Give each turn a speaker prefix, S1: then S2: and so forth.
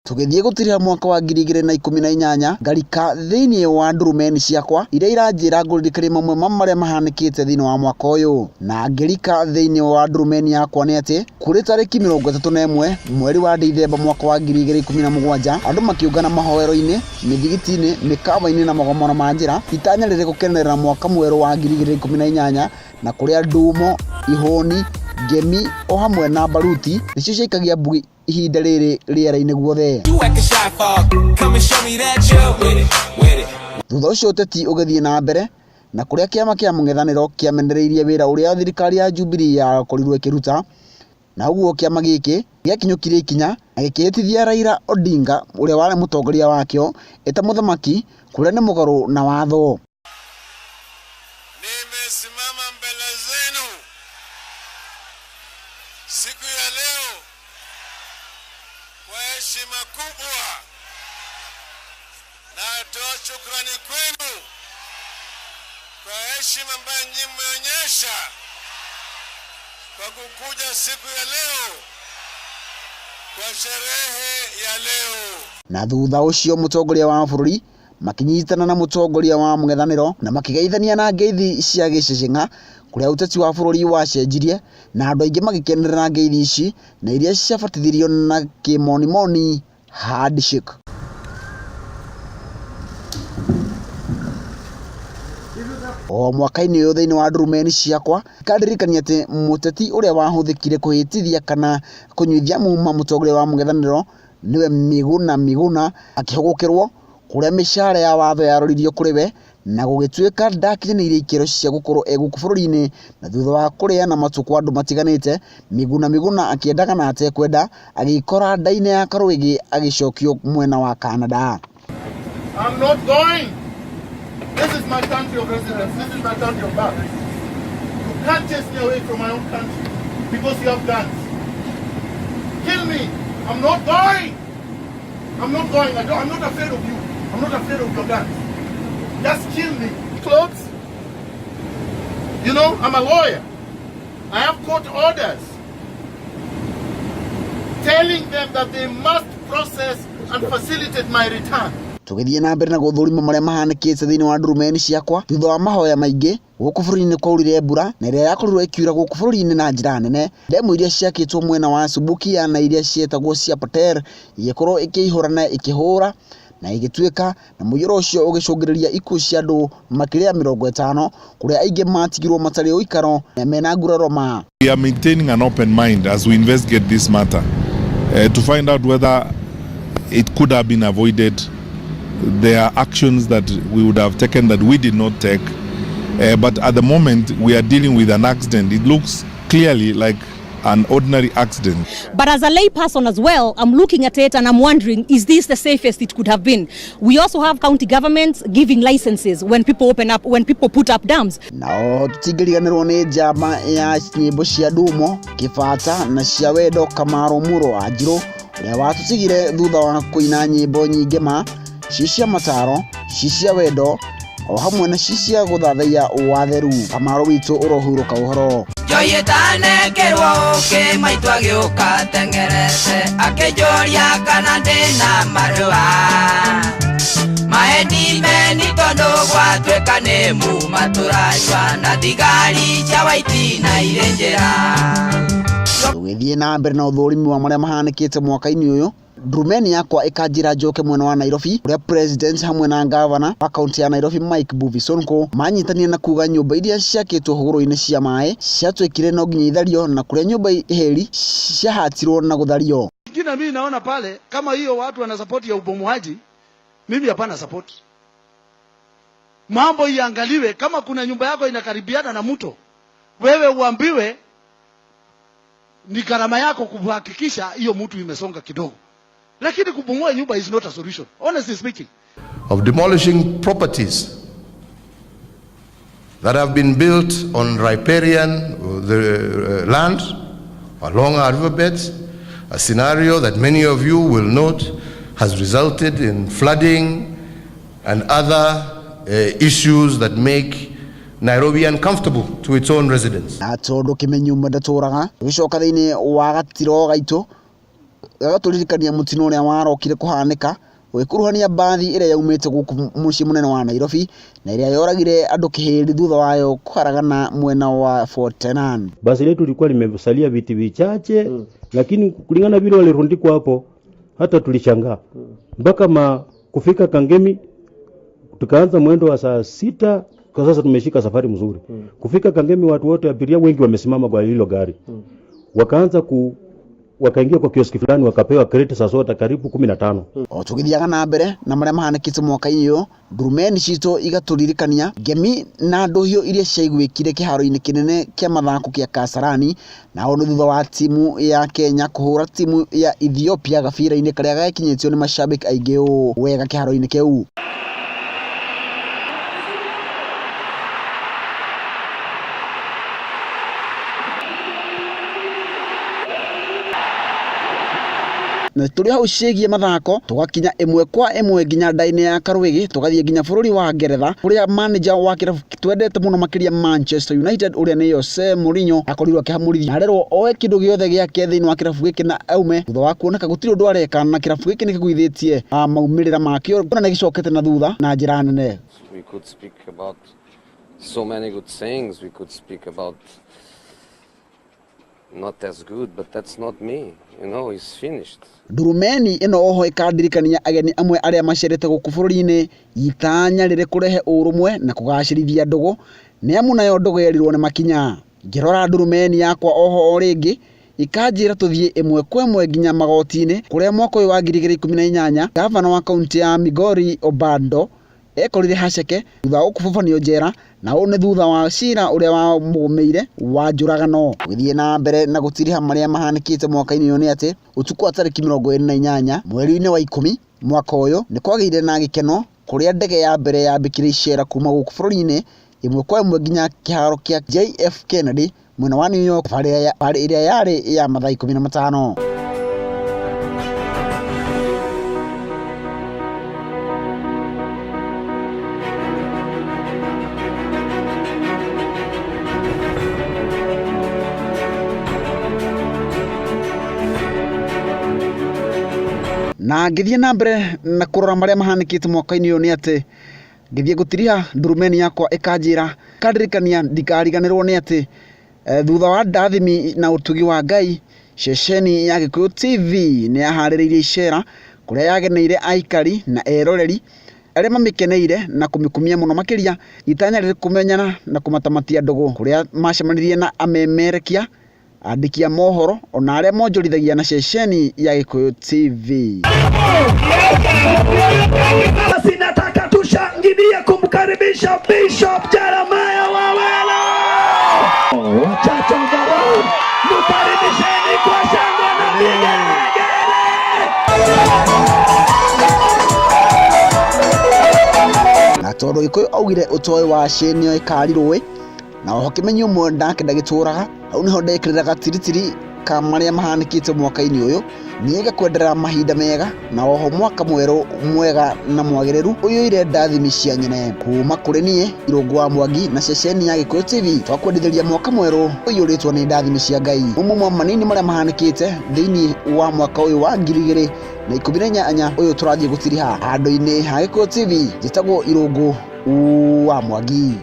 S1: Tugithie gutirira mwaka wa 2018 ngarika thiini wa ndurumeni ciakwa iria iranjira ngurikire mamwe maria mahanikite thiini wa mwaka uyu na ngirika thiini wa ndurumeni yakwa ni ati kuri tariki 31 mweri wa Dithemba mwaka wa 2017 andu makiungana mahoero-ini mithigiti-ini mikawa-ini na magomono ma njira itanya riri gukenerera mwaka mweru wa 2018 na kuria ndumo ihoni ngemi o hamwe na baruti nicio ciikagia mbugi ihinda riri riera-ini guothe. Thutha ucio uteti ugithie na mbere na kuria kiama kia mung'ethaniro kiamenereirie wira uria thirikari ya Jubilee yakorirwo ikiruta na uguo kiama giki giakinyukire ikinya na gikihitithia Raila Odinga uria wari mutongoria wakio eta muthamaki kuria ni mugaru na watho.
S2: Nimesimama mbele zenu siku ya leo kwa heshima kubwa na natoa shukrani kwenu kwa heshima ambayo nyinyi mmeonyesha kwa kukuja siku ya leo kwa sherehe ya leo.
S1: Na thutha ucio mutongoria wa bururi makinyitana na mutongoria wa mung'ethaniro na makigeithania na ngeithi cia giceceng'a kuria uteti wa bururi wacenjirie na andu aingi magikenerera ngeithi ici na iria ciabatithirio na kimonimoni handshake. O mwaka-ini uyu thiini wa ndurumeni ciakwa kandirikania ati muteti uria wahuthikire kuhitithia kana kunyuithia muma mutongoria wa mung'ethaniro niwe Miguna akihugukirwo kuria mishara ya watho yaroririo kuri we na gugituika ndakinyaniire ikero cia gukorwo eguku bururi-ini na thutha wa kuria na matuko andu matiganite Miguna akiendaga na atekwenda agikora ndaine ya Karwigi agicokio mwena wa Canada.
S3: I'm not going. This is my country of residence. This is my country of birth. You can't chase me away from my own country because you have guns. Kill me. I'm not going. I'm not going. I'm not afraid of you. I'm not afraid of your guns. Just kill me. Clothes. You know, I'm a lawyer. I have court orders telling them that they must process and facilitate my return.
S1: Tugithie na mbere na guthurima maria mahanikite thiini wa ndurumeni ciakwa thutha wa mahoya maingi guku bururi-ini kwaurire mbura na iria yakorirwo ikiura guku bururi-ini na njira nene ndemu iria ciakitwo mwena wa Subukia na iria cietagwo cia Patel igikorwo ikihura na ikihura na igituika na muyuro ucio ugicungiriria ikuũ cia andu makiria 50 kuria aingi matigirwo matari uikaro na mena nguraro ma.
S4: We are maintaining an open mind as we investigate this matter to find out whether it could have been avoided. There are actions that we would have taken that we did not take, but at the moment we are dealing with an accident. It looks clearly like an ordinary accident.
S5: But as a lay person as well, I'm looking at it and I'm wondering, is this the safest it could have been? We also have county governments giving licenses when people open up, when people put up dams.
S1: Nao tutigiriganirwo ni njamba ya nyimbo cia ndumo Kibata na cia wendo Kamaro Muro Anjiru uria watutigire thutha wa kuina nyimbo nyingi ma cia mataro cia wendo o hamwe na cia guthathaiya watheru. Kamaro witu urohuruka uhoro
S6: joyetane kerwo ke maitwa giuka tengerete akejoria kana ndina marua maeni meni tondo gwatweka ne mu maturajwa na thigari cia waiti na irenjera.
S1: Tugithie na mbere na uthurimi wa maria mahanikite mwaka-ini uyu ndurumeni yakwa ikanjira njoke mwena wa Nairobi uria president hamwe na governor wa county ya Nairobi Mike Mbuvi Sonko manyitanie na kuga nyumba iria ciakitwo huguro-ini cia mai ciatwekire no nginya ithario na kuria nyumba heri ciahatirwo na guthario.
S3: Kina mimi naona pale kama hiyo watu wana support ya ubomoaji, mimi hapana support. Mambo iangaliwe, kama kuna nyumba yako inakaribiana na mto, wewe uambiwe ni gharama yako kuhakikisha hiyo mtu imesonga kidogo. Lakini kubomoa nyumba is not a solution, honestly speaking.
S7: Of demolishing properties that have been built on riparian land along our riverbeds, a scenario that many of you will note has resulted in flooding and other issues that make Nairobi uncomfortable to its own residents.
S1: Na tondu kimenyu mdaturaga gicoka thiini wa gatiro gaitu gagaturirikania mutino uria warokire kuhanika wikuruhania bathi iria yaumite guku mucii munene wa Nairobi na iria yoragire andu kihiri thutha wayo kuharagana mwena wa Fort Tenan.
S8: Basi letu lilikuwa limesalia viti vichache lakini kulingana vile walirundikwa hapo hata tulishangaa. Mpaka kufika Kangemi tukaanza mwendo wa saa 6. Kwa sasa tumeshika safari mzuri. Kufika Kangemi watu wote abiria wengi wamesimama kwa hilo gari. Wakaanza wakaingia kwa kioski fulani wakapewa kreti za soda karibu 15.
S1: Tugithiaga na mbere na maria mahanikite mwaka-ini uyu ndurumeni cito igaturirikania ngemi na nduhio iria ciaiguikire kiharo-ini kinene kia mathako kia Kasarani na onu thutha wa timu ya Kenya kuhura timu ya Ethiopia gabira-ini karia gakinyitio ni mashabiki aingi wega kiharo-ini kiu. Na turi hau ciigie mathako tugakinya imwe kwa imwe nginya ndaini ya Karwigi tugathie nginya bururi wa Ngeretha uria manager wa kirabu twendete muno makiria Manchester United uria ni Jose Mourinho akorirwo akihamurithia arerwo oe kindu giothe giake thiini wa kirabu giki na aume thutha wa kuoneka gutiri undu areka na kirabu giki ni kiguithitie maumirira makio kuna ni gicokete na thutha na njira nene.
S9: We could speak about so many good things. We could speak about not as good, but that's not me. You know, he's finished.
S1: Ndurumeni ino oho ikandirikania ageni amwe aria macerete guku bururi-ini itanya riri kurehe urumwe na kugacirithia ndugu ni amu nayo ndugu yerirwo ni makinya. Ngirora ndurumeni yakwa oho o ringi ikanjira tuthie imwe kwa imwe nginya magoti-ini kuria mwaka uyu wa 2018 gavana wa kaunti ya Migori Obando ekorire haceke thutha wa kububanio njera na one thutha wa cira uria wa mugumeire wa njuragano. Githie na mbere na gutiriha maria mahanikite mwaka-ini uyu ni ati utuku wa tariki 28 mweri-ini wa 10 mwaka uyu ni kwagiire na gikeno kuria ndege ya mbere yambikire icera kuma guku bururi-ini imwe kwa imwe nginya kiharo kia JF Kennedy mwena wa New York bari iria yari ya mathaa 15. Na ngithie na mbere na kurora maria mahanikite mwaka-ini uyu ni ati ngithie gutiriha ndurumeni yakwa ikanjira kandirikania ndikariganirwo ni ati thutha wa ndathimi na utugi wa Ngai ceceni ya Gikuyu TV ni yahaririirie icera kuria yageneire aikari na eroreri aria mamikeneire na kumikumia muno makiria itanya riri kumenyana na kumatamatia ndugu kuria macemanirie na amemerekia andikia mohoro ona aria monjorithagia na ceceni ya Gikuyu TV.
S10: Basi nataka tushangilie kumkaribisha Bishop Jeremiah Wawela. Chacho ngaro, mkaribisheni kwa shangwe na vigelegele.
S1: Na tondu Gikuyu augire utoi wa cenio ikarirwe na oho kimenyo umwe ndake ndagituraga au niho ndekiriraga tiritiri ka maria mahanikite mwaka-ini uyu niega kwenderera mahinda mega na oho mwaka mweru mwega na mwagiriru uyu ire ndathimi cia nyene kuma kuri nie Irungu wa Mwangi na ceceni ya Gikuyu TV twakwendithĩria mwaka mweru uyu ritwa ni ndathimi cia Ngai umwe manini maria mahanikite thiini wa mwaka uyu wa 2018 uyu turathie gutiriha handu-ini ha Gikuyu TV njitagwo Irungu wa Mwangi.